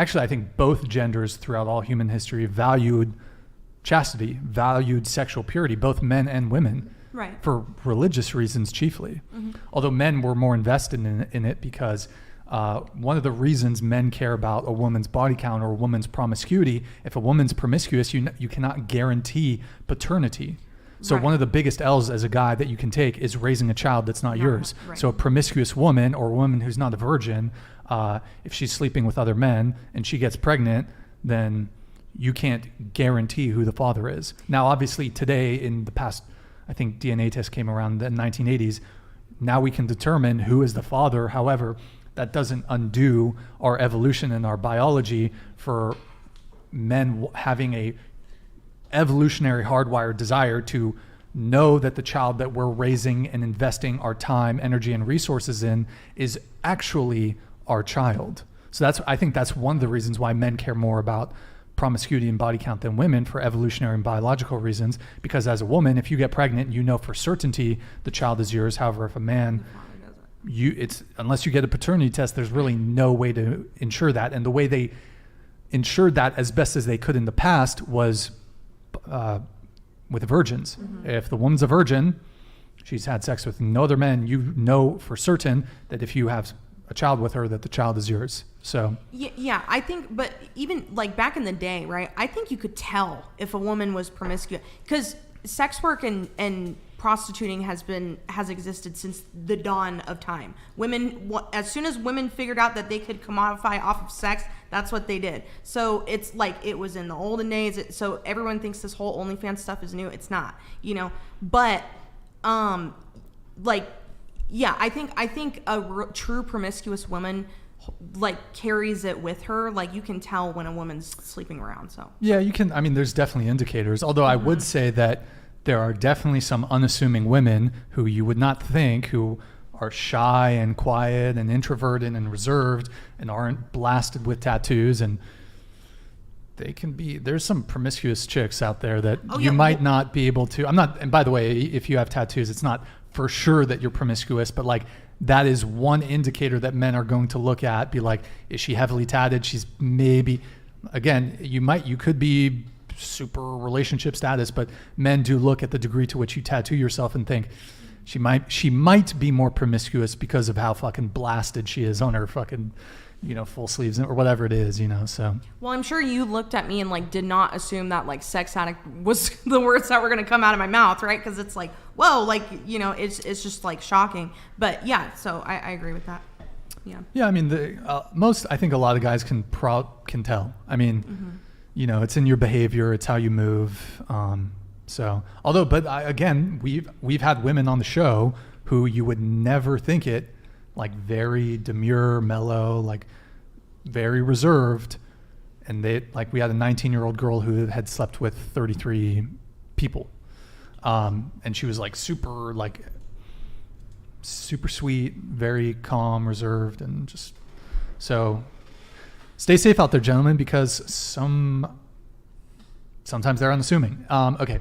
actually, I think both genders throughout all human history valued chastity, valued sexual purity, both men and women, right, for religious reasons chiefly. Mm-hmm. Although men were more invested in it because one of the reasons men care about a woman's body count or a woman's promiscuity, if a woman's promiscuous, you cannot guarantee paternity. So one of the biggest L's as a guy that you can take is raising a child that's not yours. Right. So a promiscuous woman or a woman who's not a virgin, if she's sleeping with other men and she gets pregnant, then you can't guarantee who the father is. Now, obviously today, in the past, I think DNA tests came around in the 1980s. Now we can determine who is the father. However, that doesn't undo our evolution and our biology for men having a evolutionary hardwired desire to know that the child that we're raising and investing our time, energy, and resources in is actually our child. So I think that's one of the reasons why men care more about promiscuity and body count than women, for evolutionary and biological reasons, because as a woman, if you get pregnant, you know for certainty the child is yours. However, if a man, unless you get a paternity test, there's really no way to ensure that. And the way they ensured that as best as they could in the past was with virgins. Mm-hmm. If the woman's a virgin, she's had sex with no other men, you know for certain that if you have a child with her, that the child is yours. So yeah, I think, but even like back in the day, right, I think you could tell if a woman was promiscuous, because sex work and prostituting has existed since the dawn of time. Women, as soon as women figured out that they could commodify off of sex, that's what they did. So it's like it was in the olden days. So everyone thinks this whole OnlyFans stuff is new. It's not, But yeah, I think a true promiscuous woman carries it with her. Like, you can tell when a woman's sleeping around. So yeah, you can. I mean, there's definitely indicators. Although I would say that there are definitely some unassuming women who you would not think, who are shy and quiet and introverted and reserved and aren't blasted with tattoos, and they can be. There's some promiscuous chicks out there that might not be able to. And by the way, if you have tattoos, it's not for sure that you're promiscuous, but that is one indicator that men are going to look at, be like, is she heavily tatted? She's maybe, again, you could be super relationship status, but men do look at the degree to which you tattoo yourself and think she might be more promiscuous because of how fucking blasted she is on her fucking, full sleeves or whatever it is, so. Well, I'm sure you looked at me and did not assume that sex addict was the words that were going to come out of my mouth, right? Because it's whoa, it's just shocking. But yeah, so I agree with that. Yeah. Yeah, I mean, I think a lot of guys can tell. I mean, it's in your behavior, it's how you move. Again, we've had women on the show who you would never think it, very demure, mellow, very reserved. And they, we had a 19-year-old girl who had slept with 33 people. And she was super sweet, very calm, reserved, and just, so stay safe out there, gentlemen, because sometimes they're unassuming. Okay.